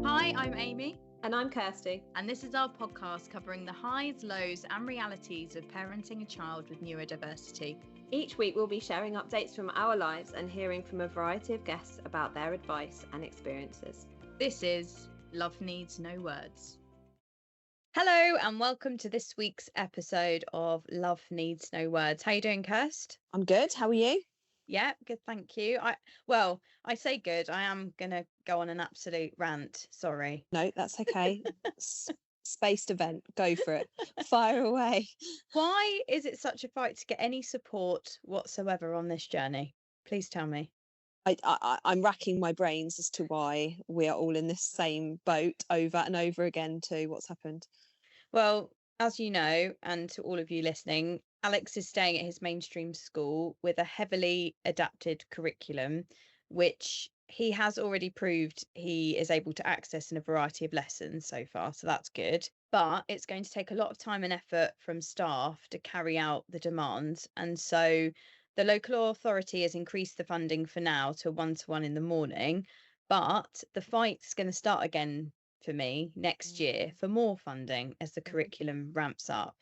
Hi, I'm Amy. And I'm Kirsty. And this is our podcast covering the highs, lows, and realities of parenting a child with neurodiversity. Each week we'll be sharing updates from our lives and hearing from a variety of guests about their advice and experiences. This is Love Needs No Words. Hello, and welcome to this week's episode of Love Needs No Words. How you doing, Kirst? I'm good. How are you? Yeah, good, thank you. I say good. I am gonna go on an absolute rant. Sorry. No, that's okay. Spaced event. Go for it. Fire away. Why is it such a fight to get any support whatsoever on this journey? Please tell me. I'm racking my brains as to why we are all in this same boat over and over again to what's happened. Well, as you know, and to all of you listening, Alex is staying at his mainstream school with a heavily adapted curriculum, which he has already proved he is able to access in a variety of lessons so far. So that's good. But it's going to take a lot of time and effort from staff to carry out the demands. And so the local authority has increased the funding for now to 1-to-1 in the morning. But the fight's going to start again for me next year for more funding as the curriculum ramps up.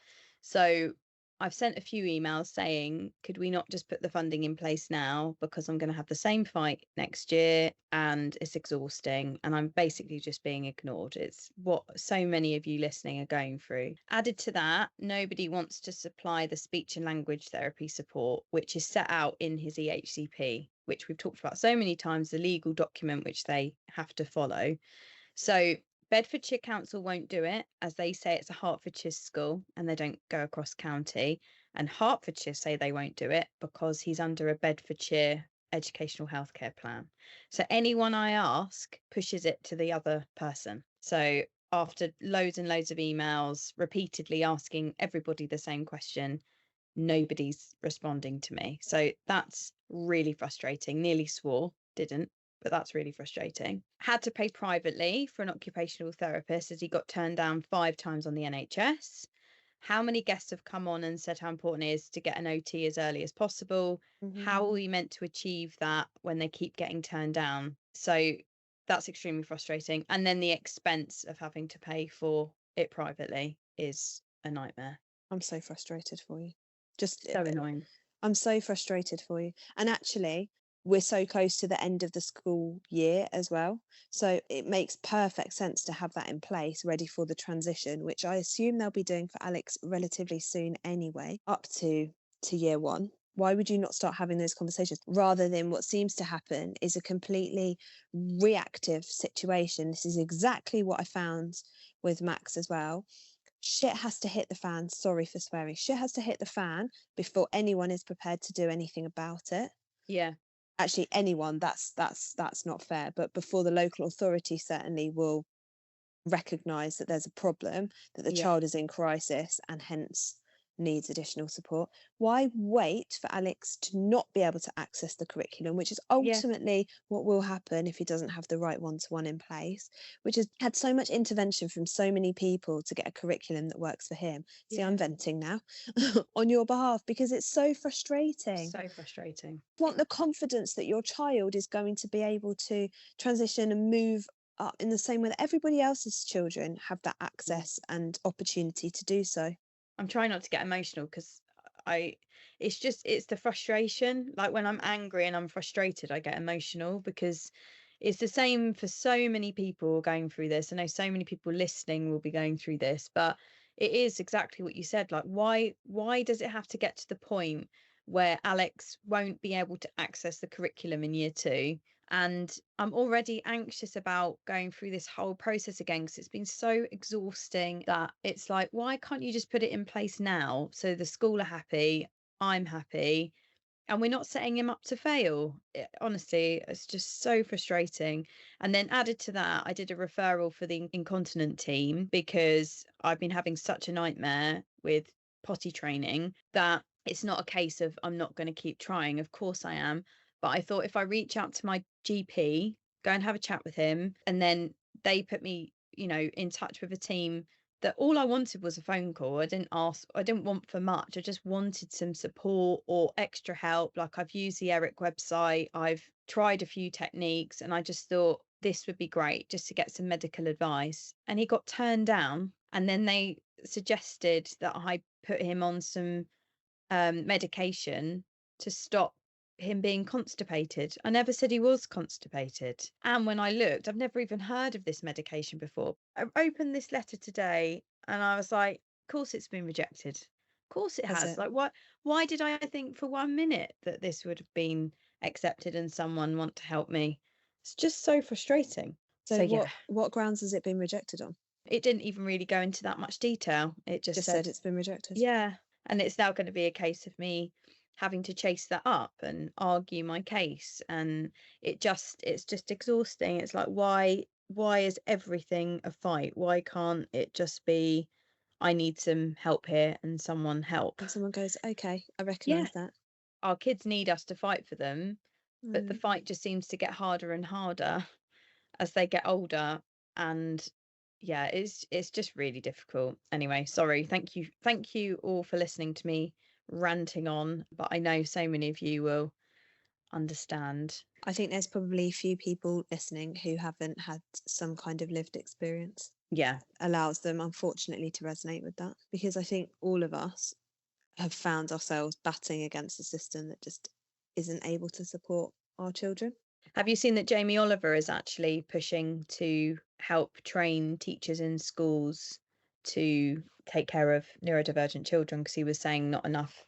So I've sent a few emails saying, could we not just put the funding in place now, because I'm going to have the same fight next year and it's exhausting and I'm basically just being ignored. It's what so many of you listening are going through. Added to that, nobody wants to supply the speech and language therapy support, which is set out in his EHCP, which we've talked about so many times, the legal document which they have to follow. So Bedfordshire Council won't do it, as they say it's a Hertfordshire school and they don't go across county. And Hertfordshire say they won't do it because he's under a Bedfordshire educational healthcare plan. So anyone I ask pushes it to the other person. So after loads and loads of emails, repeatedly asking everybody the same question, nobody's responding to me. So that's really frustrating. Nearly swore, didn't. But that's really frustrating. Had to pay privately for an occupational therapist as he got turned down 5 times on the NHS. How many guests have come on and said how important it is to get an OT as early as possible? How are we meant to achieve that when they keep getting turned down? So that's extremely frustrating. And then the expense of having to pay for it privately is a nightmare. I'm so frustrated for you. Just so annoying. I'm so frustrated for you. And actually, we're so close to the end of the school year as well. So it makes perfect sense to have that in place, ready for the transition, which I assume they'll be doing for Alex relatively soon anyway, up to year 1. Why would you not start having those conversations rather than what seems to happen is a completely reactive situation? This is exactly what I found with Max as well. Shit has to hit the fan. Sorry for swearing. Shit has to hit the fan before anyone is prepared to do anything about it. Yeah. Actually, anyone, that's not fair. But before the local authority certainly will recognise that there's a problem, that the child is in crisis and hence needs additional support. Why wait for Alex to not be able to access the curriculum, which is ultimately what will happen if he doesn't have the right one-to-one in place, which has had so much intervention from so many people to get a curriculum that works for him. See, I'm venting now on your behalf because it's so frustrating. So frustrating. You want the confidence that your child is going to be able to transition and move up in the same way that everybody else's children have that access and opportunity to do so. I'm trying not to get emotional because it's the frustration. Like when I'm angry and I'm frustrated, I get emotional because it's the same for so many people going through this. I know so many people listening will be going through this, but it is exactly what you said. Like, why does it have to get to the point where Alex won't be able to access the curriculum in year 2? And I'm already anxious about going through this whole process again because it's been so exhausting that it's like, why can't you just put it in place now so the school are happy, I'm happy, and we're not setting him up to fail? Honestly, it's just so frustrating. And then added to that, I did a referral for the incontinent team because I've been having such a nightmare with potty training that it's not a case of I'm not going to keep trying. Of course I am. But I thought if I reach out to my GP, go and have a chat with him, and then they put me, in touch with a team, that all I wanted was a phone call. I didn't want for much. I just wanted some support or extra help. Like, I've used the Eric website, I've tried a few techniques, and I just thought this would be great just to get some medical advice. And he got turned down. And then they suggested that I put him on some medication to stop him being constipated. I never said he was constipated. And when I looked, I've never even heard of this medication before. I opened this letter today and I was like, of course it's been rejected. Of course it has. it? Like, why did I think for 1 minute that this would have been accepted and someone want to help me? It's just so frustrating. So yeah, what grounds has it been rejected on? it didn't even really go into that much detail. It just Said it's been rejected. yeah. And it's now going to be a case of me having to chase that up and argue my case. And it's just exhausting. It's like, why is everything a fight? Why can't it just be, I need some help here and someone help? And someone goes, okay, I Yeah. recognise that. Our kids need us to fight for them, but the fight just seems to get harder and harder as they get older. And yeah, it's just really difficult. Anyway, sorry. Thank you all for listening to me ranting on, but I know so many of you will understand. I think there's probably a few people listening who haven't had some kind of lived experience. Yeah. Allows them, unfortunately, to resonate with that, because I think all of us have found ourselves batting against a system that just isn't able to support our children. Have you seen that Jamie Oliver is actually pushing to help train teachers in schools to take care of neurodivergent children? Because he was saying not enough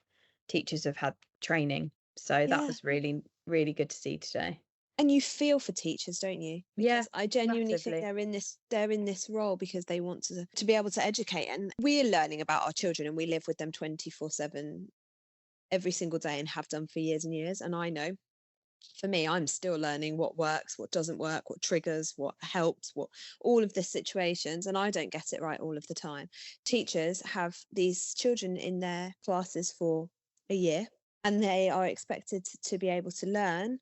teachers have had training. So that was really, really good to see today. And you feel for teachers, don't you? Because I genuinely massively. think they're in this role because they want to be able to educate. And we're learning about our children and we live with them 24/7 every single day and have done for years and years. And I know for me, I'm still learning what works, what doesn't work, what triggers, what helps, what all of the situations. And I don't get it right all of the time. Teachers have these children in their classes for a year and they are expected to be able to learn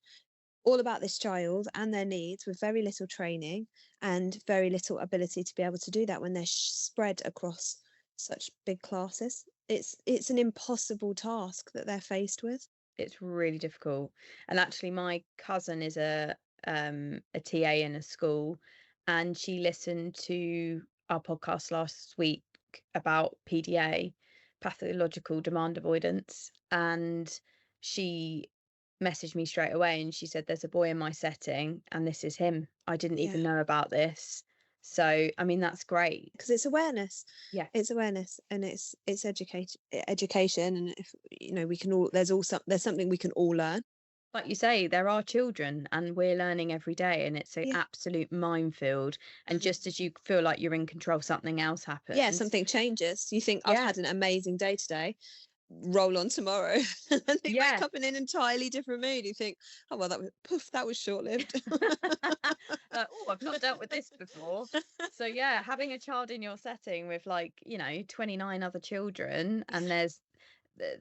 all about this child and their needs with very little training and very little ability to be able to do that when they're spread across such big classes. It's an impossible task that they're faced with. It's really difficult. And actually my cousin is a TA in a school, and she listened to our podcast last week about PDA, pathological demand avoidance, and she messaged me straight away and she said, there's a boy in my setting and this is him. I didn't even know about this. So I mean, that's great because it's awareness. Yeah, it's awareness, and it's education. And if we can all, there's something we can all learn. Like you say, there are children and we're learning every day, and it's an absolute minefield. And just as you feel like you're in control, something else happens. Something changes. You think, I've had an amazing day today, roll on tomorrow and they wake up in an entirely different mood. You think, oh well, that was short-lived. Oh, I've not dealt with this before. So having a child in your setting with 29 other children, and there's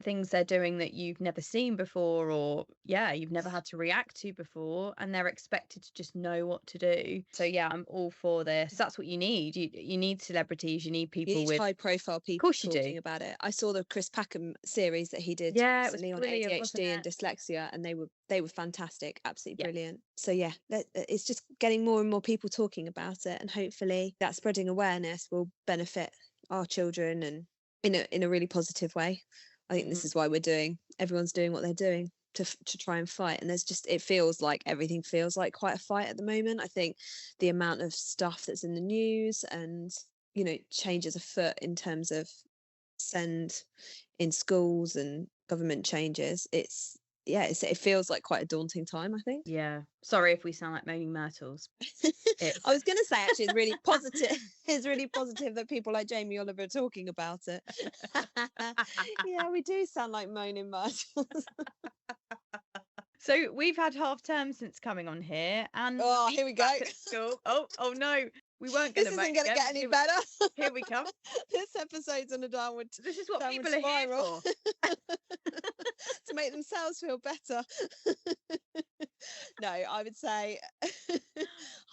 things they're doing that you've never seen before, or you've never had to react to before, and they're expected to just know what to do. So I'm all for this. That's what you need. You need celebrities, you need people with high profile people talking about it. I saw the Chris Packham series that he did recently on ADHD and dyslexia, and they were fantastic, absolutely brilliant. So it's just getting more and more people talking about it, and hopefully that spreading awareness will benefit our children and in a really positive way. I think this is why everyone's doing what they're doing to try and fight. And everything feels like quite a fight at the moment. I think the amount of stuff that's in the news and, changes afoot in terms of send in schools and government changes, it feels like quite a daunting time, I think. Sorry if we sound like moaning myrtles. I was going to say, actually, it's really positive. It's really positive that people like Jamie Oliver are talking about it. We do sound like moaning myrtles. So we've had half term since coming on here, and here we go. School. Oh no, we weren't going to. This isn't going to get any better. Here we come. This episode's on a downward. This is what people spiral. are here for. To make themselves feel better. No, I would say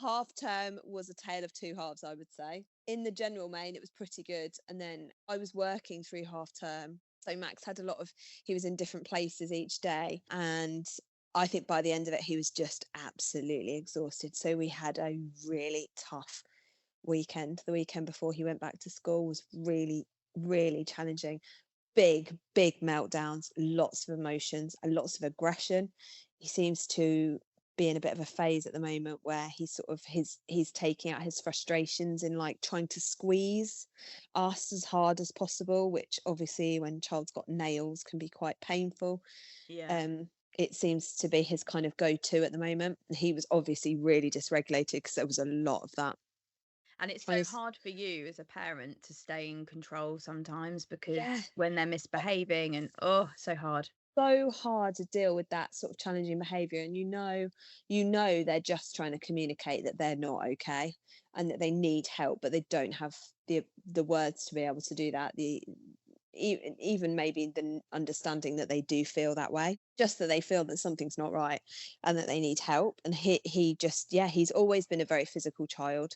half term was a tale of two halves. I would say in the general main it was pretty good, and then I was working through half term, so Max had he was in different places each day, and I think by the end of it, he was just absolutely exhausted. So we had a really tough weekend. The weekend before he went back to school was really, really challenging. Big, big meltdowns, lots of emotions and lots of aggression. He seems to be in a bit of a phase at the moment where he's sort of he's taking out his frustrations in like trying to squeeze us as hard as possible, which obviously when a child's got nails can be quite painful. Yeah. um it seems to be his kind of go-to at the moment. He was obviously really dysregulated because there was a lot of that. And it's I so was, hard for you as a parent to stay in control sometimes yeah, because when they're misbehaving and so hard. so hard to deal with that sort of challenging behavior, and you know they're just trying to communicate that they're not okay and that they need help, but they don't have the words to be able to do that. Even maybe the understanding that they do feel that way, just that they feel that something's not right and that they need help. And he just, yeah, he's always been a very physical child.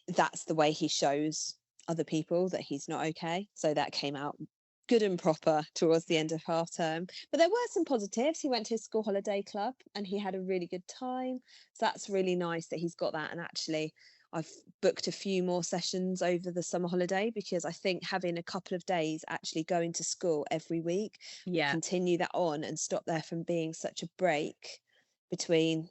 That's the way he shows other people that he's not okay. So that came out good and proper towards the end of half term. But there were some positives. He went to his school holiday club and he had a really good time. So that's really nice that he's got that. And actually, I've booked a few more sessions over the summer holiday because I think having a couple of days actually going to school every week will Yeah. continue that on and stop there from being such a break between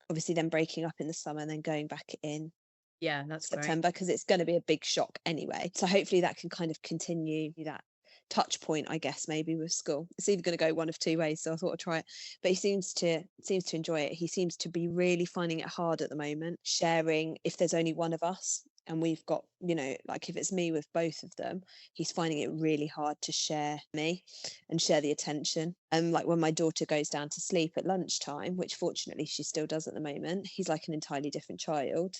obviously then breaking up in the summer and then going back in Yeah, that's great. September, because it's going to be a big shock anyway. So hopefully that can kind of continue that touch point, I guess, maybe with school. It's either going to go one of two ways, so I thought I'd try it. But he seems to enjoy it. He seems to be really finding it hard at the moment, sharing if there's only one of us and we've got, like if it's me with both of them, he's finding it really hard to share me and share the attention. And like when my daughter goes down to sleep at lunchtime, which fortunately she still does at the moment, he's like an entirely different child.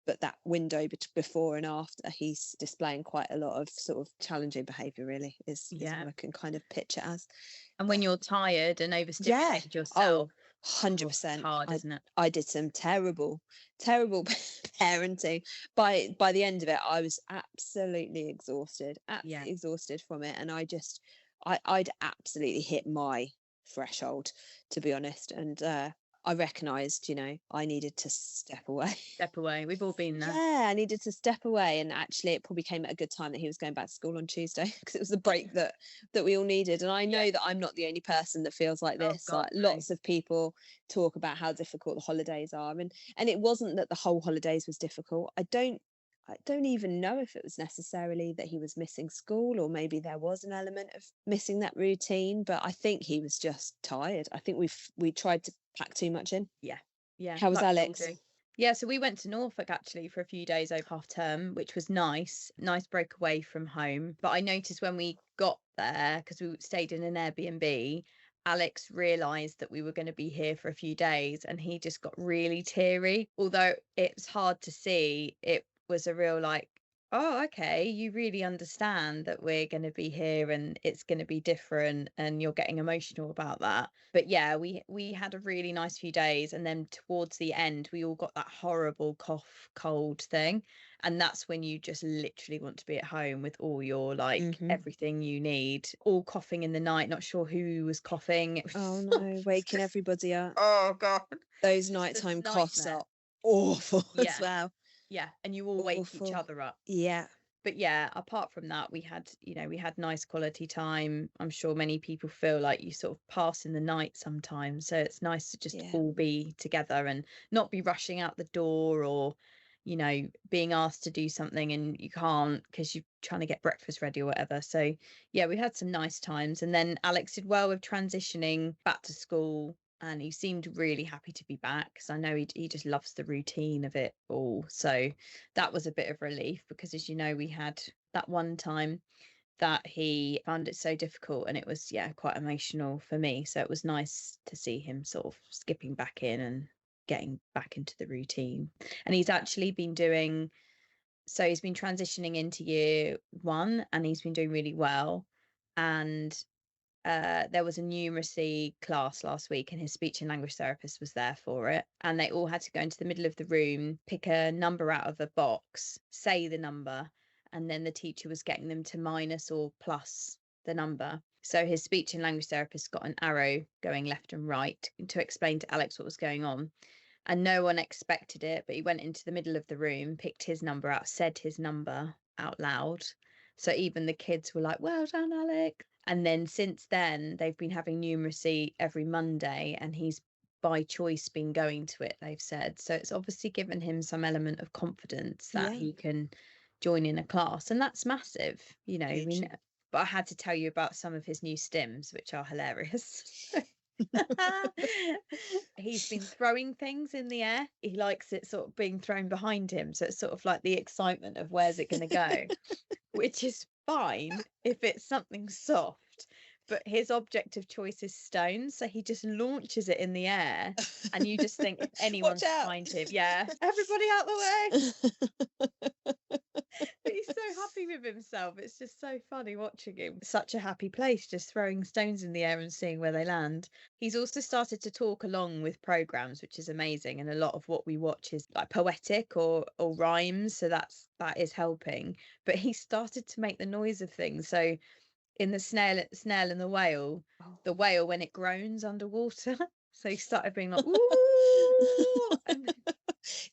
But that window before and after, he's displaying quite a lot of sort of challenging behavior, really, is Yeah. what I can kind of picture as. And when you're tired and Yeah. overstimulated Oh, yourself, 100%. it's hard, isn't it? I did some terrible, terrible parenting. By the end of it, I was absolutely exhausted, Yeah. absolutely exhausted from it. And I'd absolutely hit my threshold, to be honest. And I recognised, I needed to step away. Step away. We've all been there. Yeah, I needed to step away, and actually, it probably came at a good time that he was going back to school on Tuesday because it was the break that we all needed. And I know Yeah. that I'm not the only person that feels like Oh this. God, Like no. lots of people talk about how difficult the holidays are, and it wasn't that the whole holidays was difficult. I don't even know if it was necessarily that he was missing school, or maybe there was an element of missing that routine, but I think he was just tired. I think we tried to pack too much in. Yeah. Yeah. How was Like we all Alex? do. Yeah, so we went to Norfolk actually for a few days over half term, which was nice. Nice break away from home. But I noticed when we got there, because we stayed in an Airbnb, Alex realised that we were going to be here for a few days and he just got really teary. Although it's hard to see, it was a real like, oh, okay, you really understand that we're going to be here and it's going to be different and you're getting emotional about that. But yeah, we had a really nice few days, and then towards the end we all got that horrible cough cold thing, and that's when you just literally want to be at home with all your like Hmm. everything you need, all coughing in the night, not sure who was coughing. Oh no, waking everybody up. Oh God, Those just a nighttime coughs nightmare. are awful as Yeah, well. yeah, and you all wake each Awful. other up. Yeah. But yeah, apart from that, we had nice quality time. I'm sure many people feel like you sort of pass in the night sometimes. So it's nice to just Yeah. all be together and not be rushing out the door or, being asked to do something and you can't because you're trying to get breakfast ready or whatever. So yeah, we had some nice times. And then Alex did well with transitioning back to school. And he seemed really happy to be back because I know he just loves the routine of it all. So that was a bit of relief because, as you know, we had that one time that he found it so difficult and it was, yeah, quite emotional for me. So it was nice to see him sort of skipping back in and getting back into the routine. And he's actually been doing, so he's been transitioning into year one and he's been doing really well. And there was a numeracy class last week and his speech and language therapist was there for it, and they all had to go into the middle of the room, pick a number out of a box, say the number, and then the teacher was getting them to minus or plus the number. So his speech and language therapist got an arrow going left and right to explain to Alex what was going on. And no one expected it, but he went into the middle of the room, picked his number out, said his number out loud. So even the kids were like, well done, Alex. And then since then, they've been having numeracy every Monday, and he's by choice been going to it, they've said. So it's obviously given him some element of confidence that Yeah. he can join in a class. And that's massive, you know. Hugely. But I had to tell you about some of his new stims, which are hilarious. He's been throwing things in the air. He likes it sort of being thrown behind him. So it's sort of like the excitement of where's it going to go, which is fine if it's something soft. But his object of choice is stones. So he just launches it in the air. And you just think if anyone's Watch out. behind him, yeah, everybody out the way. But he's so happy with himself. It's just so funny watching him. Such a happy place, just throwing stones in the air and seeing where they land. He's also started to talk along with programs, which is amazing. And a lot of what we watch is like poetic or rhymes. So that is helping. But he started to make the noise of things. So in the snail and the whale, the whale when it groans underwater. So he started being like, ooh, and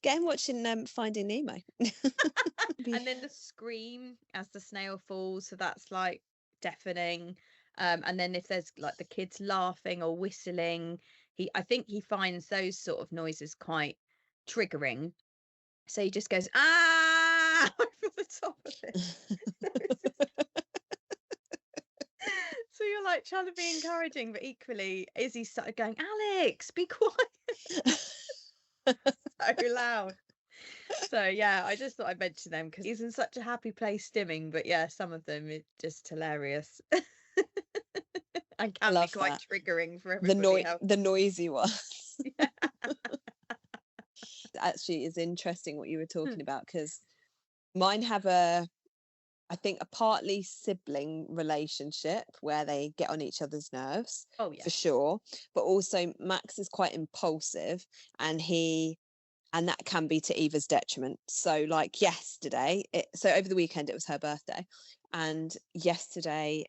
Get him watching Finding Nemo. and then the scream as the snail falls, so that's like deafening. And then if there's like the kids laughing or whistling, I think he finds those sort of noises quite triggering. So he just goes over the top of it. So you're like trying to be encouraging, but equally Izzy started going, Alex, be quiet. So loud. So yeah, I just thought I'd mention them because he's in such a happy place stimming. But yeah, some of them are just hilarious and can be Love quite that. triggering for everybody else. The noisy ones. Yeah. Actually, is interesting what you were talking about, because mine have I think a partly sibling relationship where they get on each other's nerves. Oh yeah. For sure. But also Max is quite impulsive, and that can be to Eva's detriment. So like yesterday, so over the weekend it was her birthday, and yesterday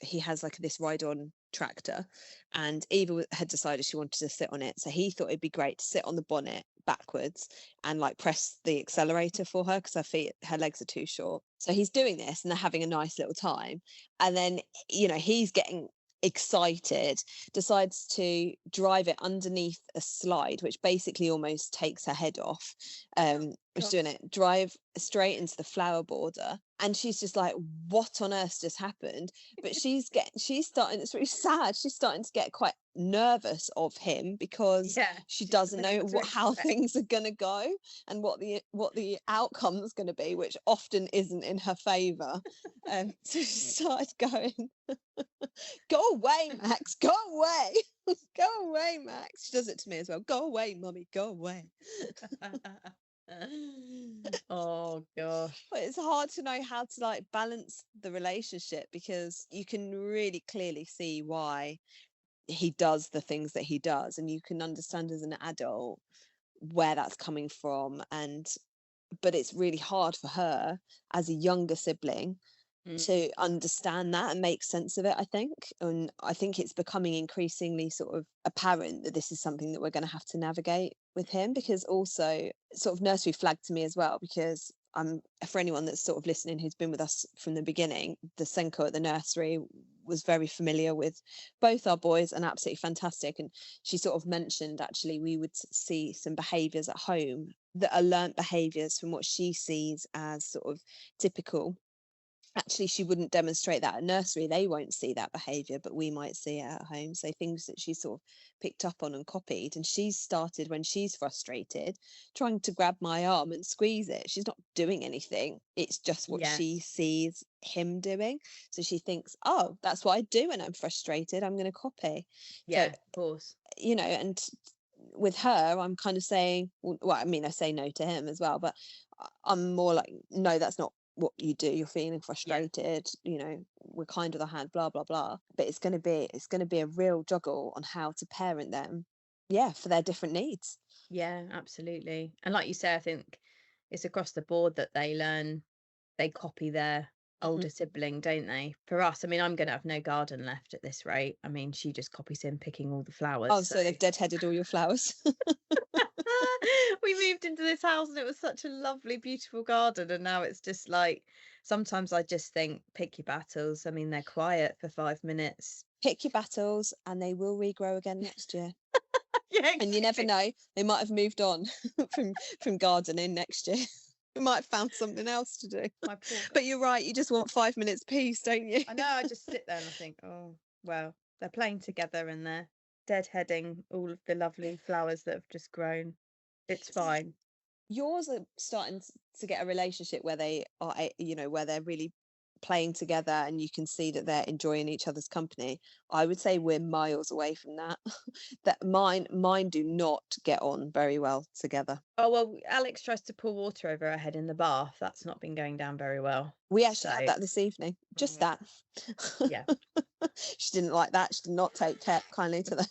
he has like this ride on tractor, and Eva had decided she wanted to sit on it, so he thought it'd be great to sit on the bonnet backwards and like press the accelerator for her because her legs are too short. So he's doing this and they're having a nice little time, and then he's getting excited, decides to drive it underneath a slide, which basically almost takes her head off. Was doing it, drive straight into the flower border, and she's just like, what on earth just happened? But she's starting, it's really sad, she's starting to get quite nervous of him because she doesn't know how things are going to go and what the outcome is going to be, which often isn't in her favor. So she started going, go away, Max, go away. Go away, Max. She does it to me as well. Go away, mummy, go away. Oh gosh. But it's hard to know how to like balance the relationship, because you can really clearly see why he does the things that he does, and you can understand as an adult where that's coming from, but it's really hard for her as a younger sibling to understand that and make sense of it, I think. And I think it's becoming increasingly sort of apparent that this is something that we're going to have to navigate with him, because also sort of nursery flagged to me as well, because for anyone that's sort of listening who's been with us from the beginning, the Senko at the nursery was very familiar with both our boys and absolutely fantastic. And she sort of mentioned actually we would see some behaviours at home that are learnt behaviours from what she sees as sort of typical. Actually, she wouldn't demonstrate that at nursery. They won't see that behaviour, but we might see it at home. So things that she sort of picked up on and copied. And she's started, when she's frustrated, trying to grab my arm and squeeze it. She's not doing anything. It's just what she sees him doing. So she thinks, oh, that's what I do when I'm frustrated. I'm going to copy. Yeah, so, of course. And with her, I'm kind of saying, well, I mean, I say no to him as well, but I'm more like, no, that's not what you do. You're feeling frustrated, we're kind of the hand, blah blah blah. But it's going to be a real juggle on how to parent them for their different needs. Yeah, absolutely. And like you say, I think it's across the board that they copy their older sibling, don't they? For us, I mean, I'm going to have no garden left at this rate. I mean, she just copies in picking all the flowers. Oh, so they've deadheaded all your flowers. We moved into this house and it was such a lovely, beautiful garden. And now it's just like, sometimes I just think, pick your battles. I mean, they're quiet for 5 minutes. Pick your battles and they will regrow again next year. Yeah, And you never know, they might have moved on from gardening next year. We might have found something else to do. My poor But you're right, you just want 5 minutes peace, don't you? I know, I just sit there and I think, oh, well, they're playing together and they're deadheading all of the lovely flowers that have just grown. It's fine. Yours are starting to get a relationship where they are, where they're really playing together and you can see that they're enjoying each other's company. I would say we're miles away from that. That mine do not get on very well together. Oh, well, Alex tries to pour water over her head in the bath. That's not been going down very well. We actually had that this evening. Just that. Yeah. She didn't like that. She did not take kindly to that.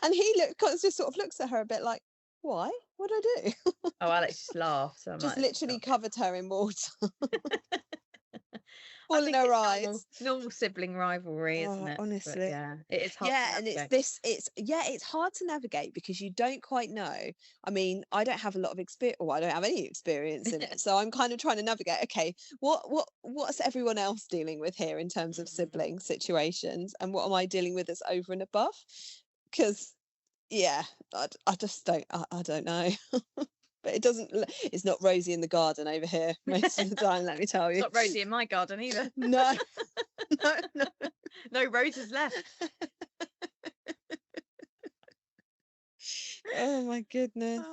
And he just sort of looks at her a bit like, why? What did I do? Oh, Alex just laughs. So just like, literally covered her in water. I All in think her it's eyes. normal sibling rivalry, isn't it? Honestly. But yeah, it is hard. Yeah, and it's hard to navigate because you don't quite know. I mean, I don't have a lot of experience, or I don't have any experience in it, so I'm kind of trying to navigate. Okay, what's everyone else dealing with here in terms of sibling situations, and what am I dealing with that's over and above? Because yeah, I just don't. I don't know. But it's not rosy in the garden over here most of the time, let me tell you. It's not rosy in my garden either. No. No roses left. Oh my goodness.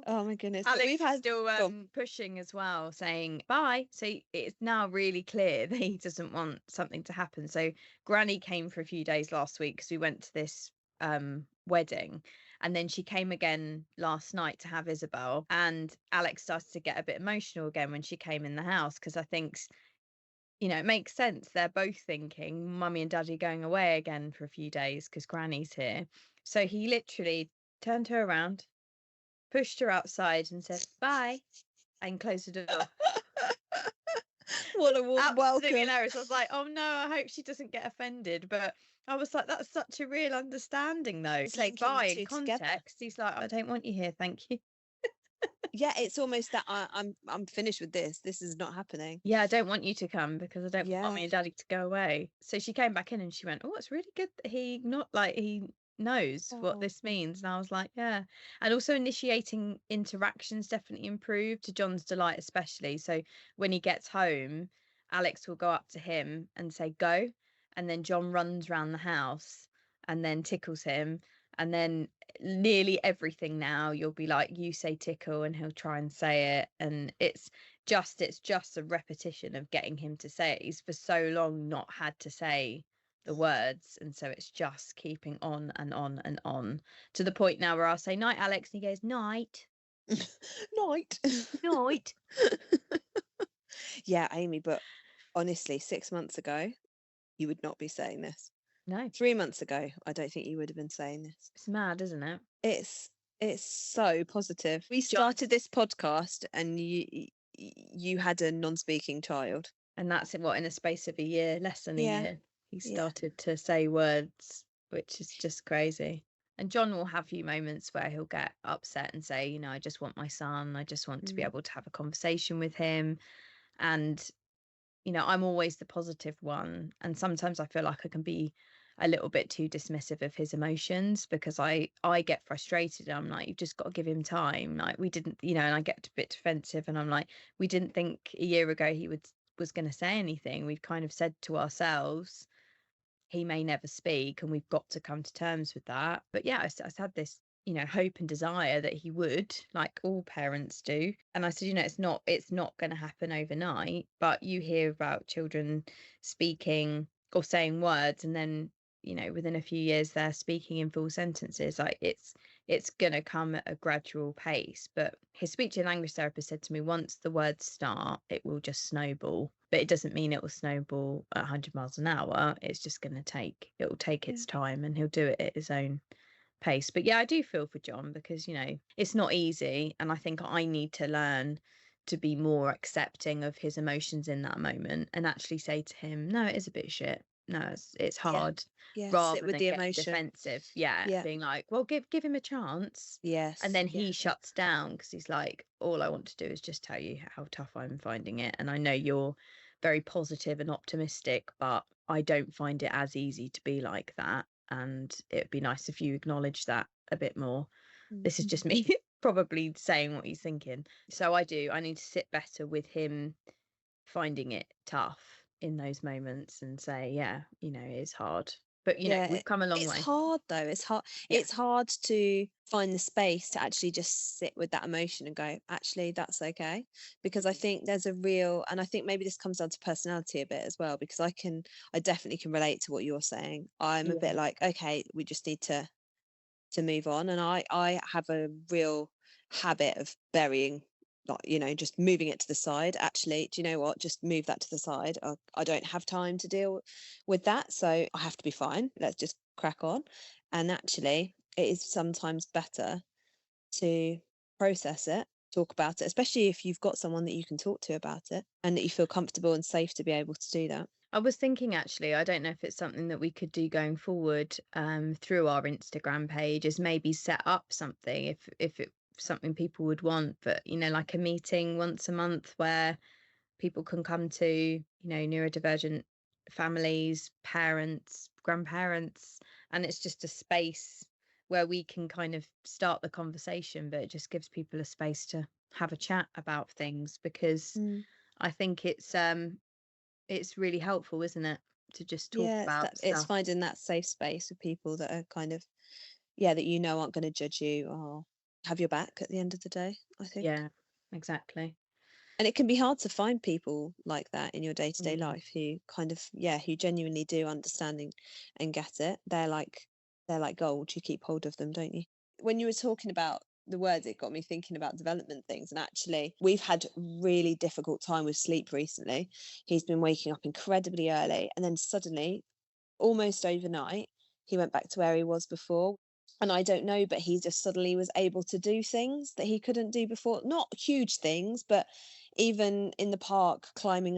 Oh my goodness. Alex We've had still pushing as well, saying bye. So it's now really clear that he doesn't want something to happen. So Granny came for a few days last week because we went to this wedding. And then she came again last night to have Isabel. And Alex started to get a bit emotional again when she came in the house because I think, it makes sense. They're both thinking Mummy and Daddy going away again for a few days because Granny's here. So he literally turned her around, pushed her outside and said bye and closed the door. What a warm Absolutely welcome. hilarious. I was like, oh no, I hope she doesn't get offended. But I was like, that's such a real understanding though. It's like bye in context. Together. He's like, I don't want you here, thank you. Yeah, it's almost that I'm finished with this. This is not happening. Yeah, I don't want you to come because I don't want Mummy and Daddy to go away. So she came back in and she went, oh, it's really good that he knows what this means. And I was like, yeah. And also initiating interactions definitely improved, to John's delight especially. So when he gets home, Alex will go up to him and say go, and then John runs around the house and then tickles him. And then nearly everything now you'll be like, you say tickle, and he'll try and say it. And it's just a repetition of getting him to say it. He's for so long not had to say the words, and so it's just keeping on and on and on, to the point now where I'll say night, Alex, and he goes night. Night. Yeah, Amy, but honestly, 6 months ago you would not be saying this. No. 3 months ago I don't think you would have been saying this. It's mad, isn't it? It's so positive. We started this podcast and you had a non-speaking child, and that's what, in a space of a year, less than a year, he started to say words, which is just crazy. And John will have few moments where he'll get upset and say, I just want my son. I just want to be able to have a conversation with him. And, I'm always the positive one. And sometimes I feel like I can be a little bit too dismissive of his emotions because I get frustrated. I'm like, you've just got to give him time. Like, we didn't, and I get a bit defensive and I'm like, we didn't think a year ago he was going to say anything. We've kind of said to ourselves, he may never speak, and we've got to come to terms with that. But yeah, I had this, hope and desire that he would, like all parents do. And I said, it's not going to happen overnight, but you hear about children speaking or saying words, and then, within a few years they're speaking in full sentences. Like, it's going to come at a gradual pace. But his speech and language therapist said to me, once the words start, it will just snowball. But it doesn't mean it will snowball at 100 miles an hour. It's just going to take its time, and he'll do it at his own pace. But yeah, I do feel for John because, it's not easy. And I think I need to learn to be more accepting of his emotions in that moment and actually say to him, no, it is a bit shit. No, it's Yeah. hard, Yeah. Sit rather with than the getting emotion. defensive. Yeah, Yeah. being like, well, give him a chance. Yes. And then Yeah. he shuts down because he's like, all I want to do is just tell you how tough I'm finding it. And I know you're very positive and optimistic, but I don't find it as easy to be like that. And it'd be nice if you acknowledge that a bit more. This is just me probably saying what he's thinking. So I need to sit better with him finding it tough in those moments and say, yeah, it is hard. But Yeah, we've come a long it's way. hard though. It's hard. Yeah. It's hard to find the space to actually just sit with that emotion and go, actually, that's okay. Because I think there's a real, and I think maybe this comes down to personality a bit as well, because I definitely can relate to what you're saying. I'm a bit Yeah. like, okay, we just need to move on. And I have a real habit of burying, like, just moving it to the side. Actually, do you know what, just move that to the side. I don't have time to deal with that, so I have to be fine, let's just crack on. And actually it is sometimes better to process it, talk about it, especially if you've got someone that you can talk to about it and that you feel comfortable and safe to be able to do that. I was thinking, actually, I don't know if it's something that we could do going forward, through our Instagram page, is maybe set up something if it's something people would want, but like a meeting once a month where people can come to, neurodivergent families, parents, grandparents, and it's just a space where we can kind of start the conversation, but it just gives people a space to have a chat about things, because I think it's really helpful, isn't it, to just talk Yeah, about it's stuff. finding that safe space with people that are kind of, yeah, that aren't going to judge you or have your back at the end of the day, I think. Yeah, exactly. And it can be hard to find people like that in your day-to-day Mm. life who kind of, yeah, who genuinely do understand and get it. They're like gold. You keep hold of them, don't you? When you were talking about the words, it got me thinking about development things. And actually, we've had really difficult time with sleep recently. He's been waking up incredibly early, and then suddenly, almost overnight, he went back to where he was before. And I don't know, but he just suddenly was able to do things that he couldn't do before. Not huge things, but even in the park, climbing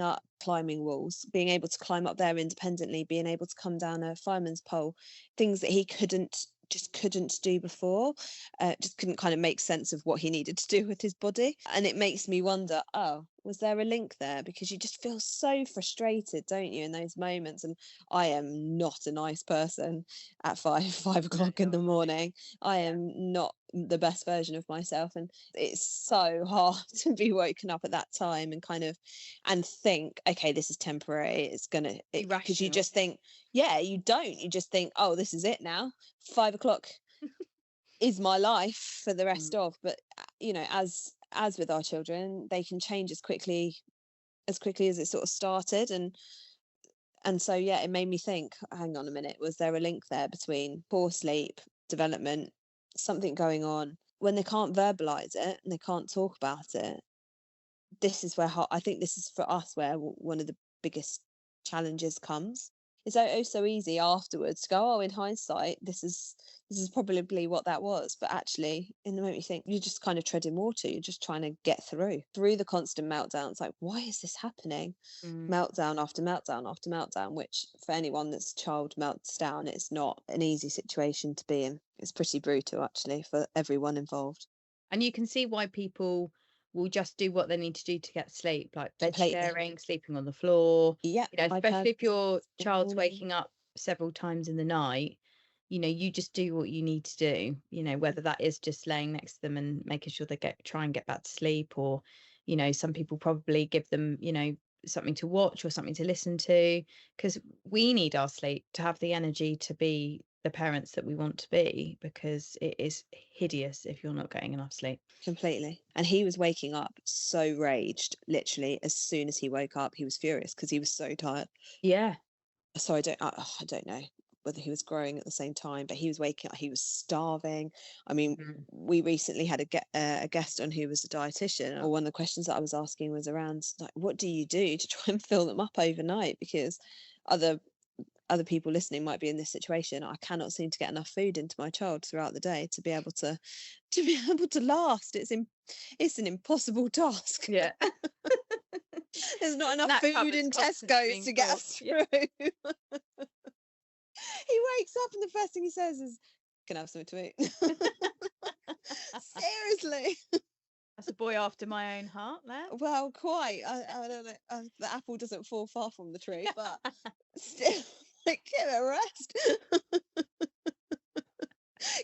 walls, being able to climb up there independently, being able to come down a fireman's pole, things that he couldn't do before. Just couldn't kind of make sense of what he needed to do with his body. And it makes me wonder, oh, was there a link there? Because you just feel so frustrated, don't you, in those moments? And I am not a nice person at 5 o'clock in the morning. I am not the best version of myself, and it's so hard to be woken up at that time and kind of and think, okay, this is temporary, it's gonna, because you Irrational. just think, yeah, you just think, oh, this is it now, 5 o'clock is my life for the rest Mm. of. But as with our children, they can change as quickly as it sort of started. And so, yeah, it made me think, hang on a minute, was there a link there between poor sleep, development, something going on? When they can't verbalize it and they can't talk about it, this is where I think this is for us where one of the biggest challenges comes. It's so easy afterwards to go, oh, in hindsight, this is probably what that was. But actually, in the moment, you think you're just kind of treading water. You're just trying to get through the constant meltdowns. Like, why is this happening? Mm. Meltdown after meltdown after meltdown, which for anyone that's child melts down, it's not an easy situation to be in. It's pretty brutal, actually, for everyone involved. And you can see why people will just do what they need to do to get sleep, like bed Completely. sharing, sleeping on the floor, Yeah, especially iPad if your in the child's morning. waking up several times in the night. You just do what you need to do, whether that is just laying next to them and making sure they try and get back to sleep, or, some people probably give them, something to watch or something to listen to, because we need our sleep to have the energy to be the parents that we want to be, because it is hideous if you're not getting enough sleep. Completely. And he was waking up so raged, literally, as soon as he woke up, he was furious because he was so tired. Yeah. So I don't know whether he was growing at the same time, but he was waking up, he was starving. I mean, Mhm. we recently had a guest on who was a dietitian, or one of the questions that I was asking was around, like, what do you do to try and fill them up overnight? Because other other people listening might be in this situation. I cannot seem to get enough food into my child throughout the day to be able to last. It's an impossible task. Yeah. There's not enough Snack food cupboard's in constantly Tesco's being to get full. us Yeah. through. He wakes up and the first thing he says is, "Can I have something to eat?" Seriously. That's a boy after my own heart there. Well, quite. I don't know. The apple doesn't fall far from the tree, but still, like, give it a rest.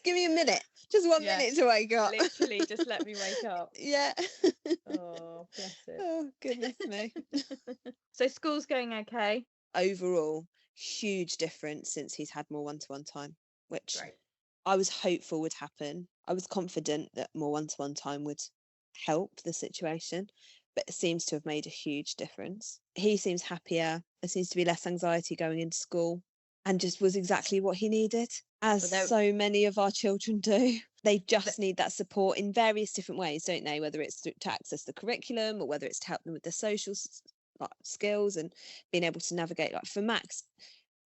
Give me a minute, just one Yeah. minute to wake up. Literally, just let me wake up. Yeah. Oh, bless it. Oh, goodness me. So school's going okay? Overall, huge difference since he's had more one-to-one time, which Great. I was hopeful would happen. I was confident that more one-to-one time would help the situation, but it seems to have made a huge difference. He seems happier. There seems to be less anxiety going into school, and just was exactly what he needed, as Well, so many of our children do. They just need that support in various different ways, don't they? Whether it's to access the curriculum, or whether it's to help them with their social skills and being able to navigate. Like for Max,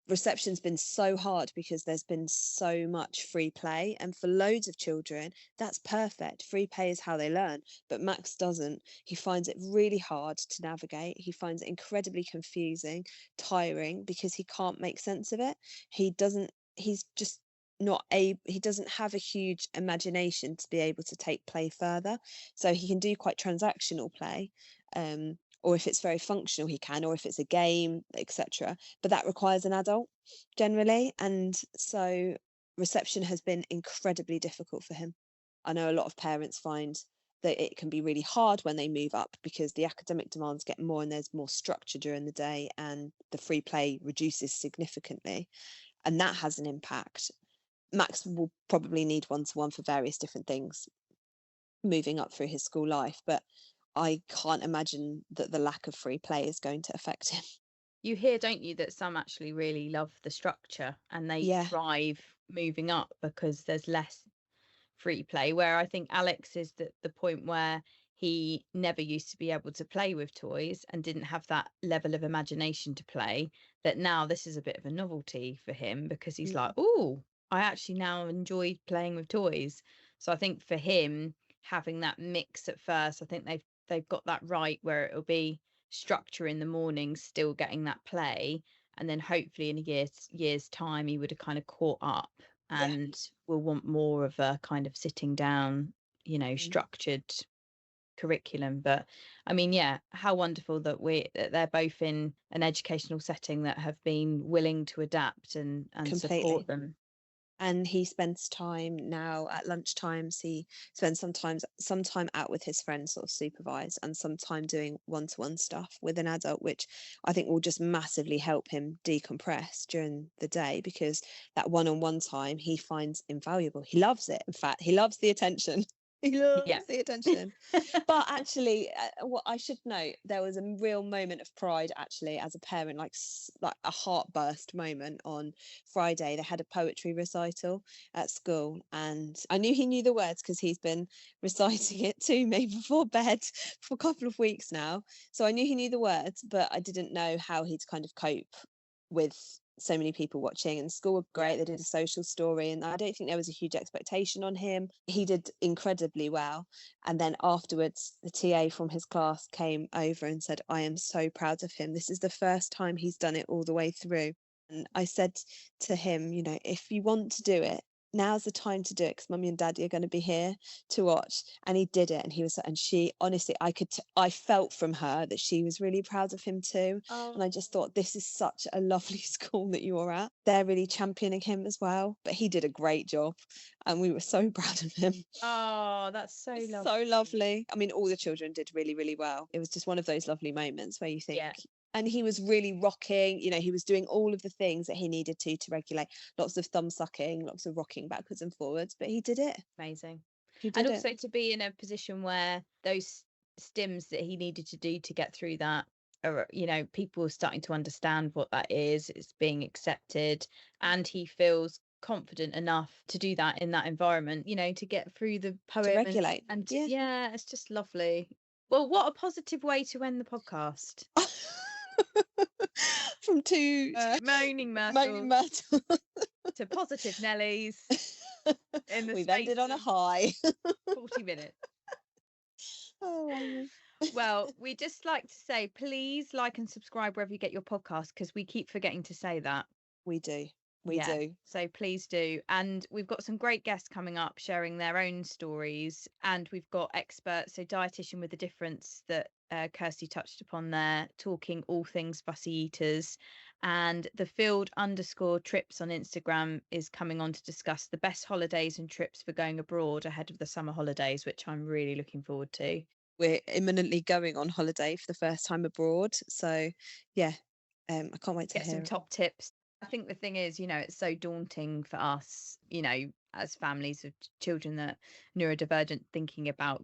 reception's been so hard because there's been so much free play, and for loads of children that's perfect. Free play is how they learn, but Max doesn't. He finds it really hard to navigate. He finds it incredibly confusing, tiring, because he can't make sense of it. He's just not he doesn't have a huge imagination to be able to take play further. So he can do quite transactional play, or if it's very functional he can, or if it's a game, etc., but that requires an adult generally. And so reception has been incredibly difficult for him. I know a lot of parents find that it can be really hard when they move up because the academic demands get more and there's more structure during the day and the free play reduces significantly, and that has an impact. Max will probably need one-to-one for various different things moving up through his school life, but I can't imagine that the lack of free play is going to affect him. You hear, don't you, that some actually really love the structure and they Yeah. thrive moving up because there's less free play, where I think Alex is at the point where he never used to be able to play with toys and didn't have that level of imagination to play, that now this is a bit of a novelty for him because he's like, oh, I actually now enjoy playing with toys. So I think for him, having that mix at first, I think they've got that right, where it'll be structure in the morning, still getting that play, and then hopefully in a year's time he would have kind of caught up and will want more of a kind of sitting down, structured curriculum. But I mean, yeah, how wonderful that they're both in an educational setting that have been willing to adapt and Completely. support them. And he spends time now at lunchtimes. He spends some time out with his friends, sort of supervised, and some time doing one-to-one stuff with an adult, which I think will just massively help him decompress during the day, because that one-on-one time he finds invaluable. He loves it. In fact, he loves the attention. He loves the attention. But actually, what I should note, there was a real moment of pride actually as a parent, like a heartburst moment on Friday. They had a poetry recital at school, and I knew he knew the words because he's been reciting it to me before bed for a couple of weeks now. So I knew he knew the words, but I didn't know how he'd kind of cope with so many people watching. And school were great. They did a social story, and I don't think there was a huge expectation on him. He did incredibly well. And then afterwards, the TA from his class came over and said, I am so proud of him. This is the first time he's done it all the way through. And I said to him, if you want to do it, now's the time to do it, because mummy and daddy are going to be here to watch. And he did it, and she honestly, I felt from her that she was really proud of him too. And I just thought, this is such a lovely school that you're at. They're really championing him as well, but he did a great job and we were so proud of him. Oh, that's so lovely. So lovely. I mean, all the children did really, really well. It was just one of those lovely moments where you think, and he was really rocking, he was doing all of the things that he needed to regulate. Lots of thumb sucking, lots of rocking backwards and forwards, but he did it. Amazing. He did and also to be in a position where those stims that he needed to do to get through that are, people are starting to understand what that is. It's being accepted, and he feels confident enough to do that in that environment, to get through the poem to regulate. And it's just lovely. Well, what a positive way to end the podcast. From two Moaning Moaning Myrtle Myrtle. to positive Nellies in the We've space ended on a of high. 40 minutes. Oh, Amy. Well, we just like to say, please like and subscribe wherever you get your podcast, because we keep forgetting to say that. We do. We Yeah, do. so please do. And we've got some great guests coming up sharing their own stories. And we've got experts, so Dietitian with a Difference that Kirsty touched upon there, talking all things fussy eaters. And the field_trips on Instagram is coming on to discuss the best holidays and trips for going abroad ahead of the summer holidays, which I'm really looking forward to. We're imminently going on holiday for the first time abroad. So, yeah, I can't wait to Get some hear it. top tips. I think the thing is, it's so daunting for us, as families of children that neurodivergent, thinking about,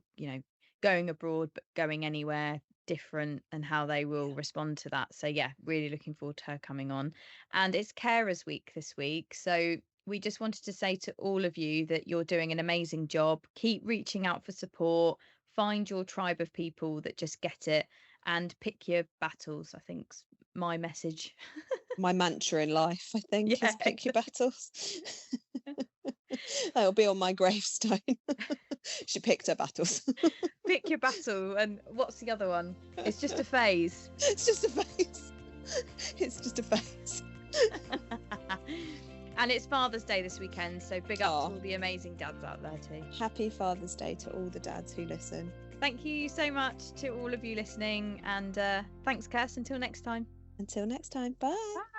going abroad, but going anywhere different and how they will respond to that. So yeah, really looking forward to her coming on. And it's Carers Week this week. So we just wanted to say to all of you that you're doing an amazing job. Keep reaching out for support. Find your tribe of people that just get it and pick your battles, I think's my message. My mantra in life, I think, Yeah, is pick your battles. That'll be on my gravestone. She picked her battles. Pick your battle. And what's the other one? It's just a phase. It's just a phase. It's just a phase. And it's Father's Day this weekend, so big up to Aw. all the amazing dads out there too. Happy Father's Day to all the dads who listen. Thank you so much to all of you listening, and thanks, Kirst. Until next time. Until next time, bye. Bye.